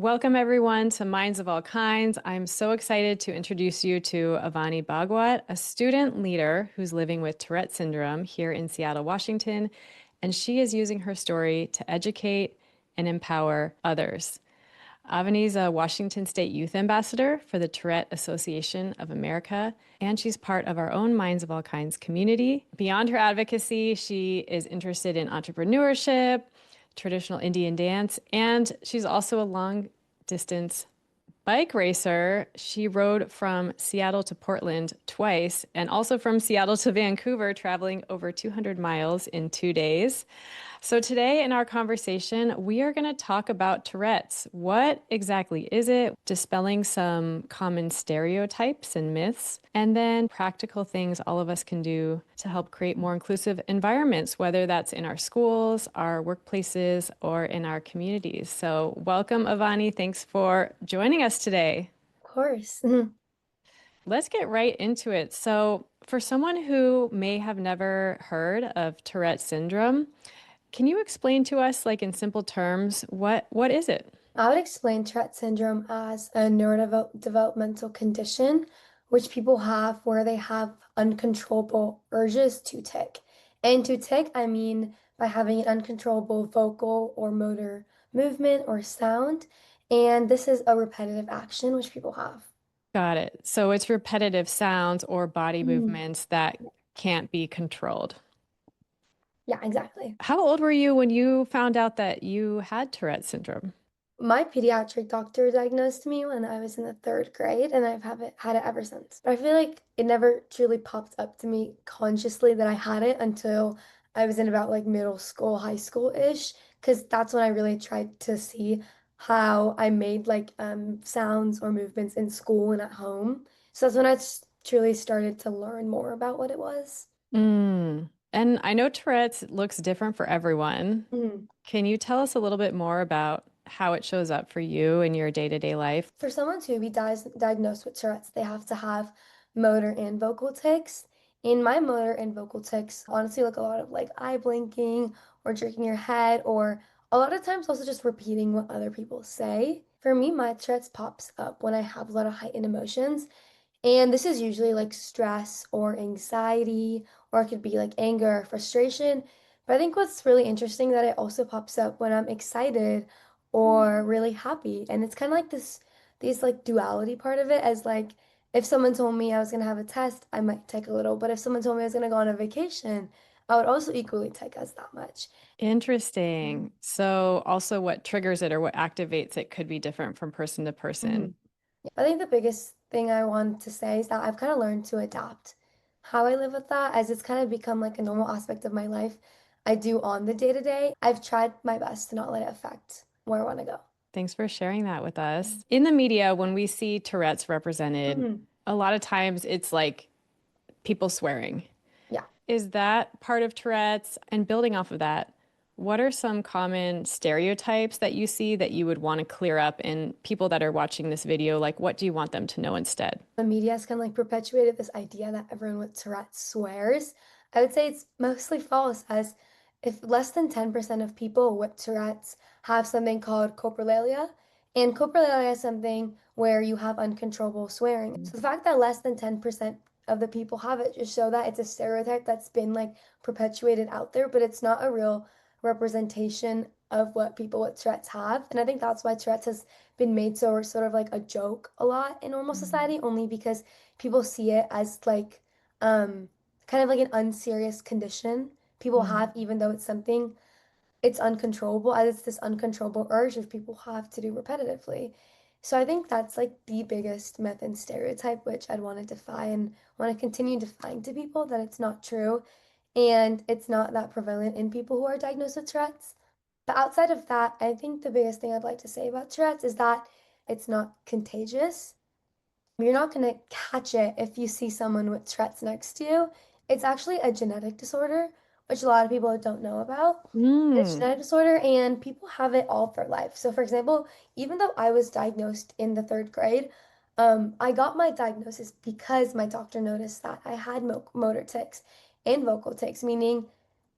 Welcome, everyone, to Minds of All Kinds. I'm so excited to introduce you to Avani Bhagwat, a student leader who's living with Tourette Syndrome here in Seattle, Washington. And she is using her story to educate and empower others. Avani's a Washington State Youth Ambassador for the Tourette Association of America, and she's part of our own Minds of All Kinds community. Beyond her advocacy, she is interested in entrepreneurship, traditional Indian dance, and she's also a long distance bike racer. She rode from Seattle to Portland twice and also from Seattle to Vancouver, traveling over 200 miles in 2 days. So, today in our conversation, we are going to talk about Tourette's. What exactly is it? Dispelling some common stereotypes and myths, and then practical things all of us can do to help create more inclusive environments, whether that's in our schools, our workplaces, or in our communities. So, welcome, Avani. Thanks for joining us today. Of course. Let's get right into it. So, for someone who may have never heard of Tourette syndrome, can you explain to us, like in simple terms, what is it? I would explain Tourette syndrome as a neurodevelopmental condition which people have where they have uncontrollable urges to tic. And to tic, I mean by having an uncontrollable vocal or motor movement or sound. And this is a repetitive action which people have. Got it. So it's repetitive sounds or body Mm. movements that can't be controlled. Yeah, exactly. How old were you when you found out that you had Tourette syndrome? My pediatric doctor diagnosed me when I was in the third grade, and had it ever since. But I feel like it never truly popped up to me consciously that I had it until I was in about like middle school, high school-ish, because that's when I really tried to see how I made like sounds or movements in school and at home. So that's when truly started to learn more about what it was. And I know Tourette's looks different for everyone. Mhm. Can you tell us a little bit more about how it shows up for you in your day-to-day life? For someone to be diagnosed with Tourette's, they have to have motor and vocal tics. In my motor and vocal tics, honestly, like a lot of like eye blinking or jerking your head, or a lot of times also just repeating what other people say. For me, my Tourette's pops up when I have a lot of heightened emotions. And this is usually like stress or anxiety, or it could be like anger or frustration. But I think what's really interesting that it also pops up when I'm excited or really happy. And it's kind of like these like duality part of it as like if someone told me I was gonna have a test, I might take a little. But if someone told me I was gonna go on a vacation, I would also equally take as that much. Interesting. So also what triggers it or what activates it could be different from person to person. Mhm. I think the biggest thing I want to say is that I've kind of learned to adapt how I live with that as it's kind of become like a normal aspect of my life I do on the day to day. I've tried my best to not let it affect where I want to go. Thanks for sharing that with us. In the media, when we see Tourette's represented, Mhm. a lot of times it's like people swearing. Yeah. Is that part of Tourette's? And building off of that, what are some common stereotypes that you see that you would want to clear up in people that are watching this video? Like, what do you want them to know instead? The media has kind of like perpetuated this idea that everyone with Tourette's swears. I would say it's mostly false, as if less than 10% of people with Tourette's have something called coprolalia, and coprolalia is something where you have uncontrollable swearing. So the fact that less than 10% of the people have it just show that it's a stereotype that's been like perpetuated out there, but it's not a real representation of what people with Tourette's have. And I think that's why Tourette's has been made so sort of like a joke a lot in normal society, only because people see it as like um kind of like an unserious condition people have, even though it's something it's uncontrollable, as it's this uncontrollable urge that people have to do repetitively. So I think that's like the biggest myth and stereotype which I'd want to defy and want to continue defying to people that it's not true and it's not that prevalent in people who are diagnosed with Tourette's. But outside of that, I think the biggest thing I'd like to say about Tourette's is that it's not contagious. You're not going to catch it if you see someone with Tourette's next to you. It's actually a genetic disorder, which a lot of people don't know about. It's a Mm. genetic disorder, and people have it all their life. So, for example, even though I was diagnosed in the third grade, I got my diagnosis because my doctor noticed that I had motor tics and vocal tics, meaning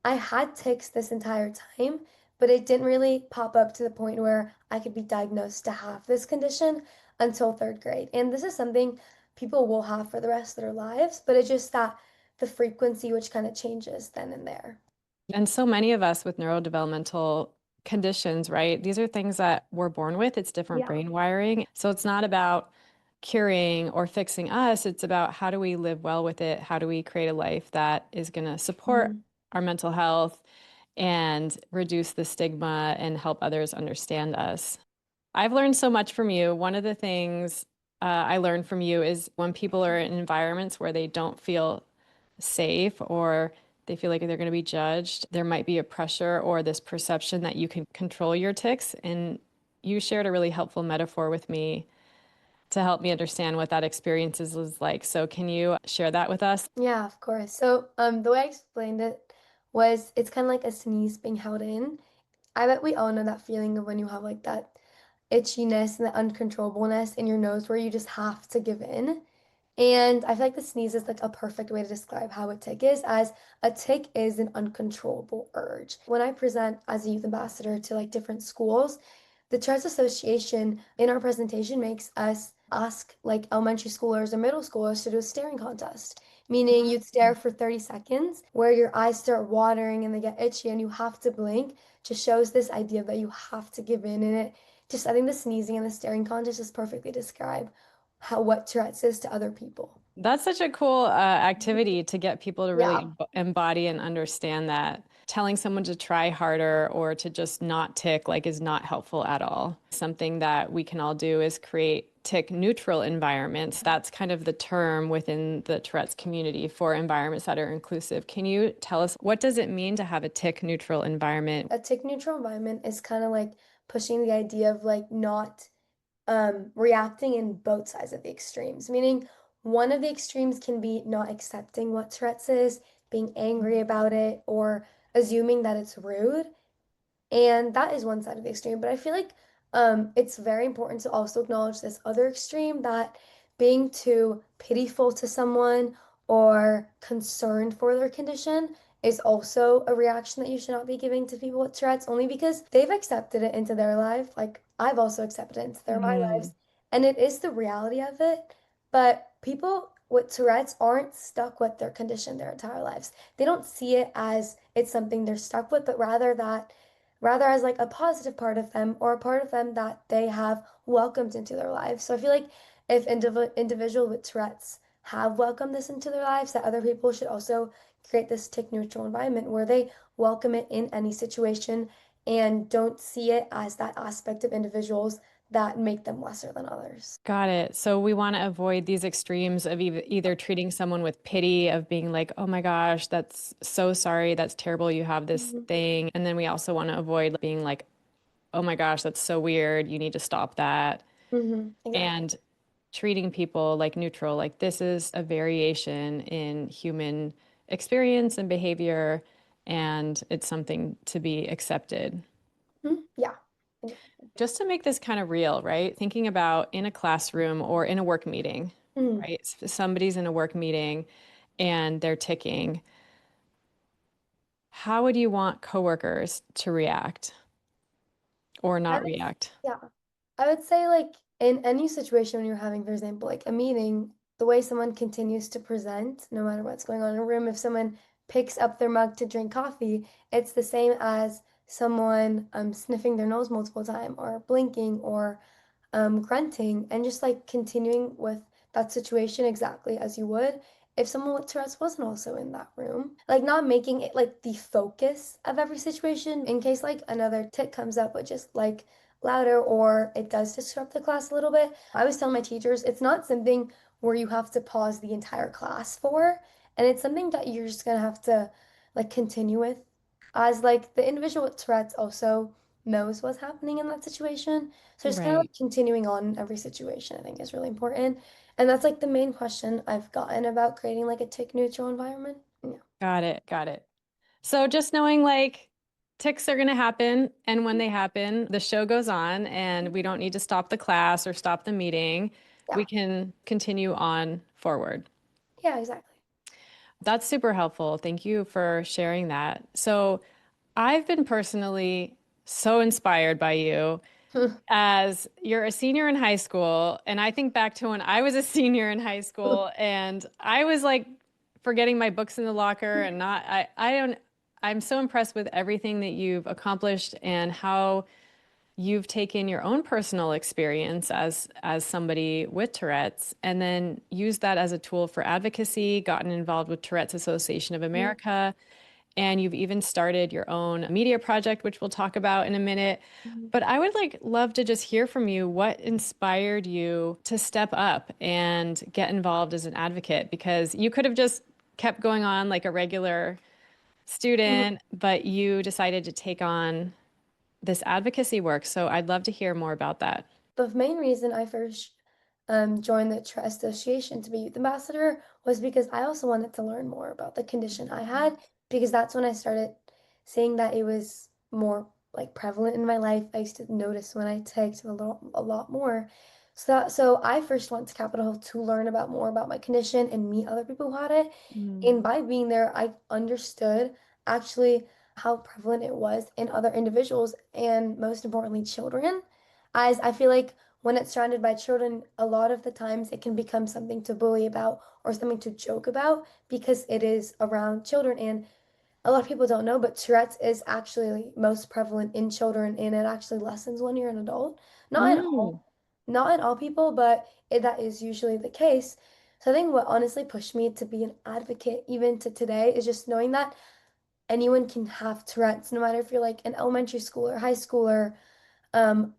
I had tics this entire time, but it didn't really pop up to the point where I could be diagnosed to have this condition until third grade. And this is something people will have for the rest of their lives, but it's just that the frequency which kind of changes then and there. And so many of us with neurodevelopmental conditions, right? These are things that we're born with. It's different Yeah. brain wiring. So it's not about curing or fixing us. It's about how do we live well with it? How do we create a life that is going to support Mhm. our mental health and reduce the stigma and help others understand us? I've learned so much from you. One of the things I learned from you is when people are in environments where they don't feel safe or they feel like they're going to be judged, there might be a pressure or this perception that you can control your tics. And you shared a really helpful metaphor with me to help me understand what that experience was like. So, can you share that with us? Yeah, of course. So, the way I explained it was it's kind of like a sneeze being held in. I bet we all know that feeling of when you have like that itchiness and the uncontrollableness in your nose where you just have to give in. And I feel like the sneeze is like a perfect way to describe how a tic is, as a tic is an uncontrollable urge. When I present as a youth ambassador to like different schools, the Tourette Association in our presentation makes us ask like elementary schoolers or middle schoolers to do a staring contest, meaning you'd stare for 30 seconds where your eyes start watering and they get itchy and you have to blink. Just shows this idea that you have to give in, and it just, I think the sneezing and the staring contest just perfectly describe how what Tourette's is to other people. That's such a cool activity to get people to really Yeah. embody and understand that telling someone to try harder or to just not tick like is not helpful at all. Something that we can all do is create tick neutral environments. That's kind of the term within the Tourette's community for environments that are inclusive. Can you tell us what does it mean to have a tick neutral environment? A tick neutral environment is kind of like pushing the idea of like not reacting in both sides of the extremes, meaning one of the extremes can be not accepting what Tourette's is, being angry about it, or assuming that it's rude. And that is one side of the extreme. But I feel like it's very important to also acknowledge this other extreme that being too pitiful to someone or concerned for their condition is also a reaction that you should not be giving to people with Tourette's, only because they've accepted it into their life. Like I've also accepted it into my lives. Mm, And it is the reality of it. But people with Tourette's aren't stuck with their condition their entire lives. They don't see it as it's something they're stuck with, but rather as like a positive part of them or a part of them that they have welcomed into their lives. So I feel like if individual with Tourette's have welcomed this into their lives, that other people should also create this tick neutral environment where they welcome it in any situation and don't see it as that aspect of individuals that make them lesser than others. got it. So we want to avoid these extremes of either treating someone with pity, of being like, oh my gosh, that's so sorry, that's terrible, you have this Mhm. thing. And then we also want to avoid being like, oh my gosh, that's so weird, you need to stop that. Exactly. And treating people like neutral, like this is a variation in human experience and behavior, and it's something to be accepted. Yeah. Exactly. Just to make this kind of real, right? Thinking about in a classroom or in a work meeting, Mhm. right? Somebody's in a work meeting and they're ticking. How would you want coworkers to react or I not would, react? yeah. I would say, like, in any situation when you're having, for example, like a meeting, the way someone continues to present, no matter what's going on in a room, if someone picks up their mug to drink coffee, it's the same as someone sniffing their nose multiple times or blinking or grunting and just like continuing with that situation exactly as you would if someone with Tourette's wasn't also in that room. Like not making it like the focus of every situation in case like another tick comes up, but just like louder or it does disrupt the class a little bit. I always tell my teachers it's not something where you have to pause the entire class for, and it's something that you're just gonna have to like continue with as like the individual with Tourette's also knows what's happening in that situation. So just kind of Right. like continuing on in every situation, I think is really important. And that's like the main question I've gotten about creating like a tick neutral environment. Yeah. Got it. Got it. So just knowing ticks are going to happen. And when they happen, the show goes on and we don't need to stop the class or stop the meeting. We Yeah. can continue on forward. Yeah, exactly. That's super helpful. Thank you for sharing that. So I've been personally so inspired by you as you're a senior in high school. And I think back to when I was a senior in high school and I was like forgetting my books in the locker and not, I don't, I'm so impressed with everything that you've accomplished and how you've taken your own personal experience as somebody with Tourette's and then used that as a tool for advocacy, gotten involved with Tourette's Association of America, and you've even started your own media project, which we'll talk about in a minute. But I would like love to just hear from you what inspired you to step up and get involved as an advocate because you could have just kept going on like a regular student, but you decided to take on this advocacy work. So I'd love to hear more about that. The main reason I first joined the Tourette Association to be youth ambassador was because I also wanted to learn more about the condition I had because that's when I started seeing that it was more like prevalent in my life. I used to notice when I ticked a lot more. So I first went to Capitol Hill to learn about more about my condition and meet other people who had it. Mm. And by being there, I understood actually how prevalent it was in other individuals and most importantly, children. As I feel like when it's surrounded by children, a lot of the times it can become something to bully about or something to joke about because it is around children. And a lot of people don't know, but Tourette's is actually most prevalent in children and it actually lessens when you're an adult. Not in Mm. not in all people, but that is usually the case. So I think what honestly pushed me to be an advocate even to today is just knowing that anyone can have Tourette's, no matter if you're like an elementary schooler, high schooler,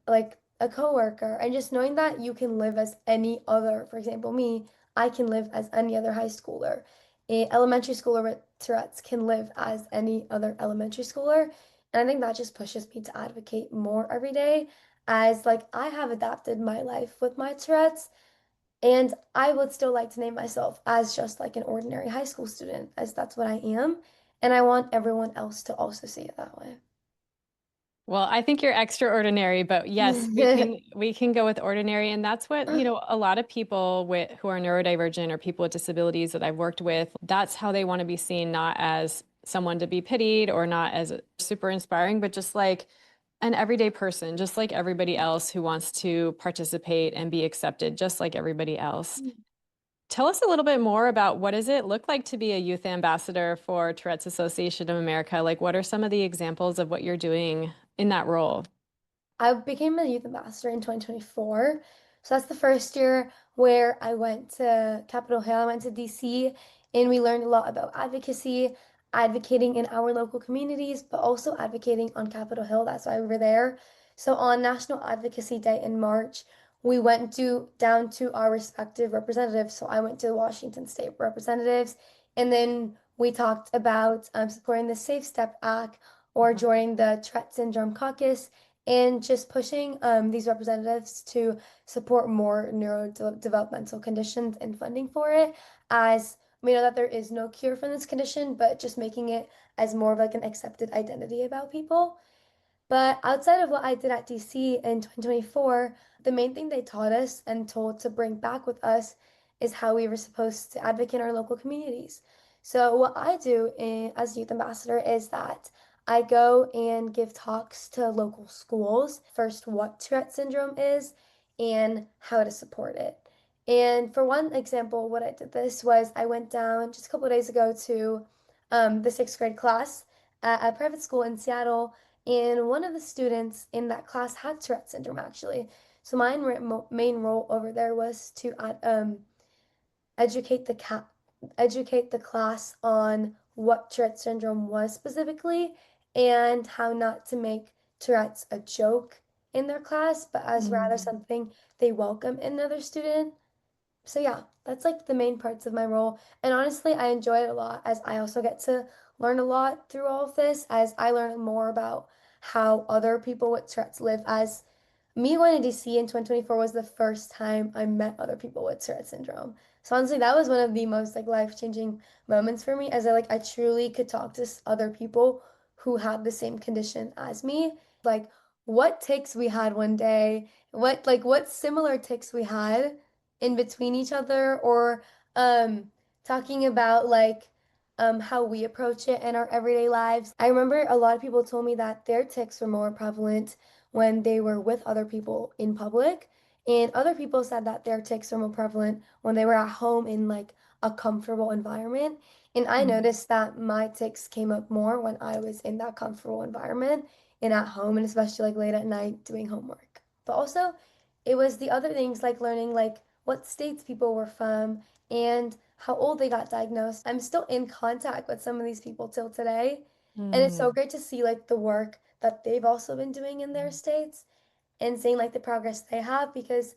like a coworker, and just knowing that you can live as any other, for example, me, I can live as any other high schooler. A elementary schooler with Tourette's can live as any other elementary schooler. And I think that just pushes me to advocate more every day as like I have adapted my life with my Tourette's and I would still like to name myself as just like an ordinary high school student, as that's what I am. And I want everyone else to also see it that way. Well, I think you're extraordinary, but yes, we can go with ordinary, and that's what, a lot of people with who are neurodivergent or people with disabilities that I've worked with, that's how they want to be seen, not as someone to be pitied or not as super inspiring, but just like an everyday person, just like everybody else who wants to participate and be accepted, just like everybody else. Tell us a little bit more about what does it look like to be a youth ambassador for Tourette's Association of America? Like, what are some of the examples of what you're doing in that role? I became a youth ambassador in 2024. So that's the first year where I went to Capitol Hill, I went to DC, and we learned a lot about advocacy, advocating in our local communities, but also advocating on Capitol Hill. That's why we were there. So on National Advocacy Day in March, we went to down to our respective representatives. So I went to the Washington State representatives, and then we talked about supporting the Safe Step Act or joining the Tourette Syndrome Caucus and just pushing these representatives to support more neurodevelopmental conditions and funding for it, as we know that there is no cure for this condition, but just making it as more of like an accepted identity about people. But outside of what I did at DC in 2024, the main thing they taught us and told to bring back with us is how we were supposed to advocate in our local communities. So, what I do as youth ambassador is that I go and give talks to local schools, first, what Tourette syndrome is and how to support it. And for one example, what I did this was I went down just a couple of days ago to the sixth grade class at a private school in Seattle and one of the students in that class had Tourette syndrome actually. So my main role over there was to educate educate the class on what Tourette syndrome was specifically and how not to make Tourette's a joke in their class, but as rather Mm. something they welcome in another student. So yeah, that's like the main parts of my role. And honestly, I enjoy it a lot as I also get to learn a lot through all of this as I learn more about how other people with Tourette's live as me going to DC in 2024 was the first time I met other people with Tourette syndrome. So honestly, that was one of the most like life-changing moments for me as I truly could talk to other people who had the same condition as me. Like what tics we had one day, what similar tics we had in between each other or talking about like how we approach it in our everyday lives. I remember a lot of people told me that their tics were more prevalent when they were with other people in public, and other people said that their tics were more prevalent when they were at home in like a comfortable environment. And I Mhm. noticed that my tics came up more when I was in that comfortable environment and at home, and especially like late at night doing homework. But also, it was the other things like learning like what states people were from and how old they got diagnosed. I'm still in contact with some of these people till today. And it's so Mm. great to see like the work that they've also been doing in their states and seeing like the progress they have because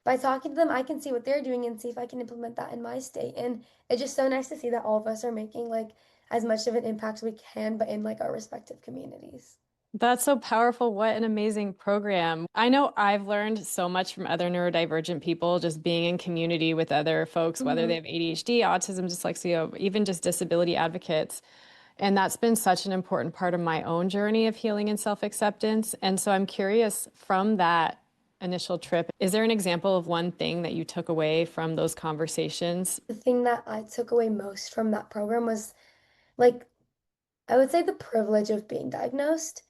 by talking to them, I can see what they're doing and see if I can implement that in my state. And it's just so nice to see that all of us are making like as much of an impact as we can, but in like our respective communities. That's so powerful. What an amazing program. I know I've learned so much from other neurodivergent people just being in community with other folks, whether they Hmm. have ADHD, autism, dyslexia, even just disability advocates. And that's been such an important part of my own journey of healing and self-acceptance. And so I'm curious from that initial trip, is there an example of one thing that you took away from those conversations? The thing that I took away most from that program was like, I would say the privilege of being diagnosed.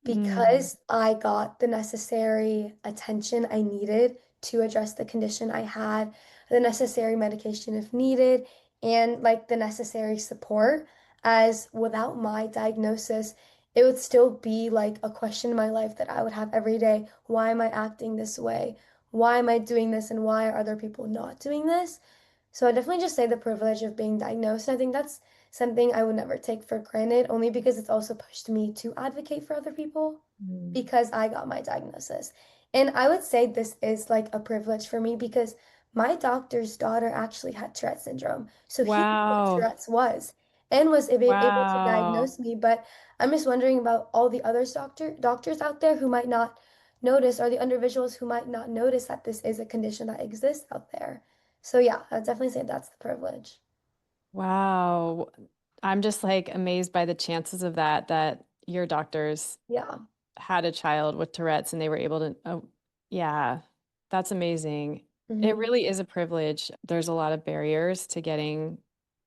Mm. Because I got the necessary attention I needed to address the condition I had, the necessary medication if needed, and like the necessary support, as without my diagnosis, it would still be like a question in my life that I would have every day. Why am I acting this way? Why am I doing this? And why are other people not doing this? So I definitely just say the privilege of being diagnosed. And I think that's something I would never take for granted, only because it's also pushed me to advocate for other people Mm. because I got my diagnosis. And I would say this is like a privilege for me because my doctor's daughter actually had Tourette syndrome. So he knew what Wow. Tourette's was and was able to Wow. diagnose me. But I'm just wondering about all the other doctors out there who might not notice, or the individuals who might not notice that this is a condition that exists out there. So yeah, I'd definitely say that's the privilege. Wow. I'm just like amazed by the chances of that your doctors Yeah. had a child with Tourette's and they were able to, oh, yeah, that's amazing. It Hmm. really is a privilege. There's a lot of barriers to getting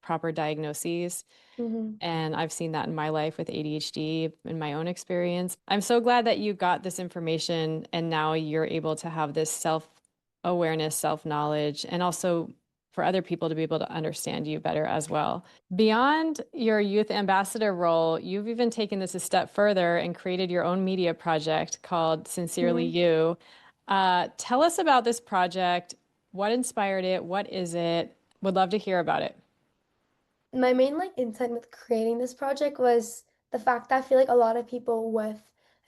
proper diagnoses. Hmm. And I've seen that in my life with ADHD in my own experience. I'm so glad that you got this information and now you're able to have this self-awareness, self-knowledge, and also for other people to be able to understand you better as well. Beyond your youth ambassador role, you've even taken this a step further and created your own media project called Sincerely Hmm. You. Tell us about this project. What inspired it? What is it? Would love to hear about it. My main like intent with creating this project was the fact that I feel like a lot of people with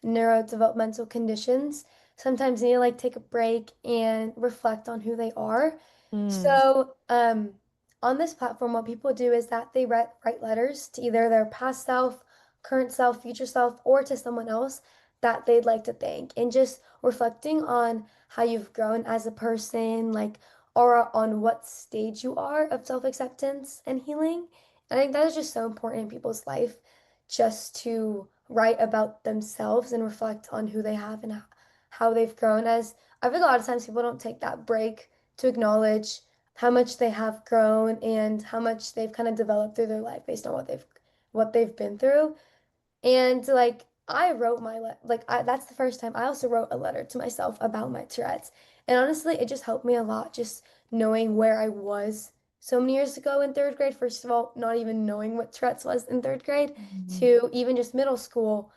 neurodevelopmental conditions sometimes need to like take a break and reflect on who they are. Mm. So, on this platform, what people do is that they write letters to either their past self, current self, future self, or to someone else that they'd like to thank, and just reflecting on how you've grown as a person, like, or on what stage you are of self-acceptance and healing. I think that is just so important in people's life, just to write about themselves and reflect on who they have and how they've grown. As I think a lot of times people don't take that break to acknowledge how much they have grown and how much they've kind of developed through their life based on what they've been through. And like I wrote that's the first time I also wrote a letter to myself about my Tourette's. And honestly, it just helped me a lot just knowing where I was so many years ago in third grade. First of all, not even knowing what Tourette's was in third grade, Mhm. to even just middle school,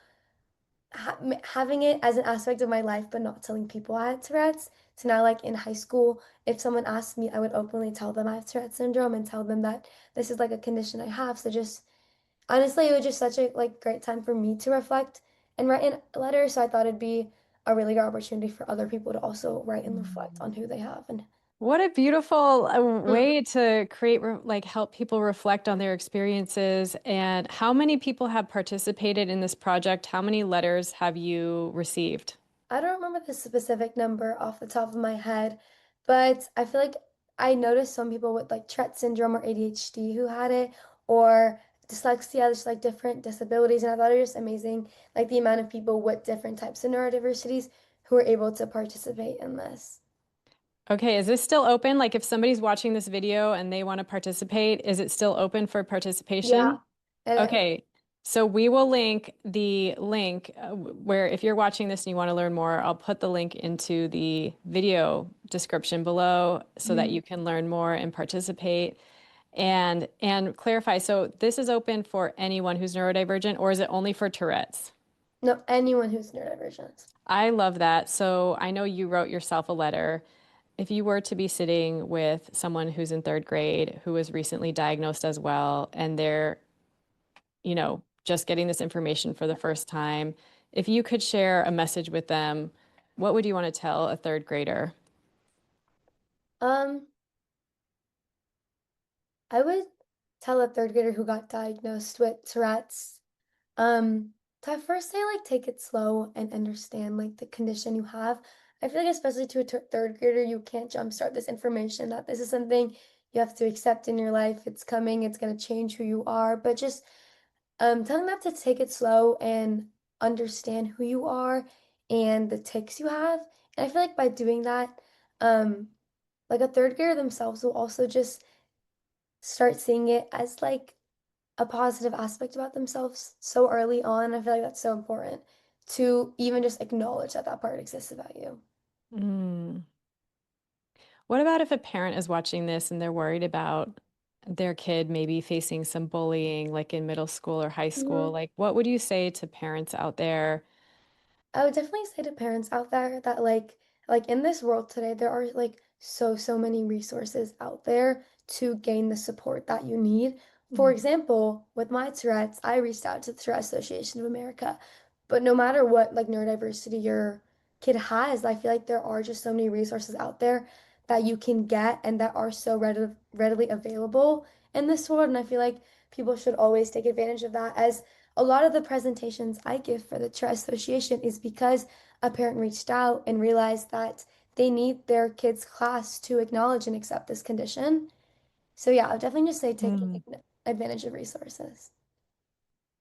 having it as an aspect of my life, but not telling people I had Tourette's. So now, like in high school, if someone asked me, I would openly tell them I have Tourette syndrome and tell them that this is like a condition I have. So just honestly, it was just such a like great time for me to reflect and write in a letter. So I thought it'd be a really good opportunity for other people to also write and reflect on who they have. And What a beautiful mm, way to create, like, help people reflect on their experiences. And how many people have participated in this project? How many letters have you received? I don't remember the specific number off the top of my head, but I feel like I noticed some people with like Tourette syndrome or ADHD who had it, or dyslexia, just like different disabilities. And I thought it was just amazing, like the amount of people with different types of neurodiversities who were able to participate in this. Okay, is this still open? Like if somebody's watching this video and they want to participate, is it still open for Yeah, participation? it is. Okay, so we will link the link where if you're watching this and you want to learn more, I'll put the link into the video description below so that Mhm. you can learn more and participate and clarify. So this is open for anyone who's neurodivergent, or is it only for Tourette's? No, anyone who's neurodivergent. I love that. So I know you wrote yourself a letter. If you were to be sitting with someone who's in third grade who was recently diagnosed as well, and they're, just getting this information for the first time, if you could share a message with them, what would you want to tell a third grader? Um, I would tell a third grader who got diagnosed with Tourette's, um, to first say like take it slow and understand like the condition you have. I feel like especially to a third grader, you can't jumpstart this information that this is something you have to accept in your life. It's coming, it's gonna change who you are, but just telling them to take it slow and understand who you are and the tics you have. And I feel like by doing that, um, like a third grader themselves will also just start seeing it as like a positive aspect about themselves so early on. I feel like that's so important to even just acknowledge that that part exists about you. Mm. What about if a parent is watching this and they're worried about their kid maybe facing some bullying, like in middle school or high school? Mhm. Like, what would you say to parents out there? I would definitely say to parents out there that like in this world today there are like so many resources out there to gain the support that you need. For Mm. example, with my Tourette's, I reached out to the Tourette Association of America. But no matter what like neurodiversity your kid has, I feel like there are just so many resources out there that you can get and that are so readily available in this world. And I feel like people should always take advantage of that as a lot of the presentations I give for the Tourette Association is because a parent reached out and realized that they need their kid's class to acknowledge and accept this condition. So yeah, I'll definitely just say take Mm. advantage of resources.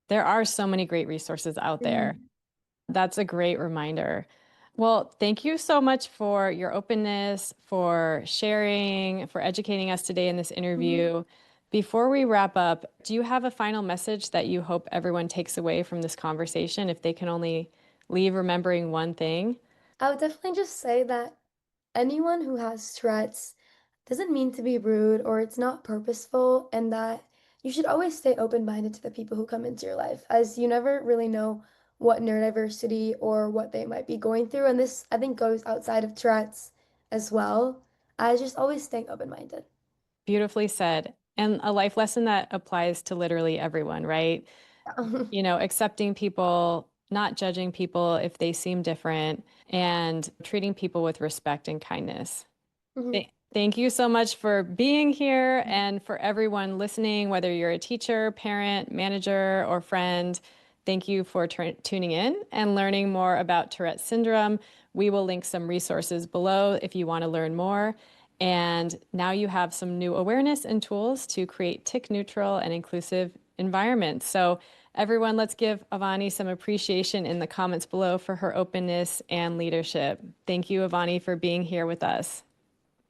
There are so many great resources out there. Mhm. That's a great reminder. Well, thank you so much for your openness, for sharing, for educating us today in this Mhm. interview. Before we wrap up, do you have a final message that you hope everyone takes away from this conversation if they can only leave remembering one thing? I would definitely just say that anyone who has Tourette's doesn't mean to be rude or it's not purposeful, and that you should always stay open-minded to the people who come into your life, as you never really know what neurodiversity or what they might be going through. And this, I think, goes outside of Tourette's as well. I just always staying open-minded. Beautifully said. And a life lesson that applies to literally everyone, right? Accepting people, not judging people if they seem different, and treating people with respect and kindness. Mhm. Thank you so much for being here and for everyone listening, whether you're a teacher, parent, manager, or friend. Thank you for tuning in and learning more about Tourette syndrome. We will link some resources below if you want to learn more. And now you have some new awareness and tools to create tick neutral and inclusive environments. So, everyone, let's give Avani some appreciation in the comments below for her openness and leadership. Thank you, Avani, for being here with us.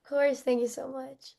Of course, thank you so much.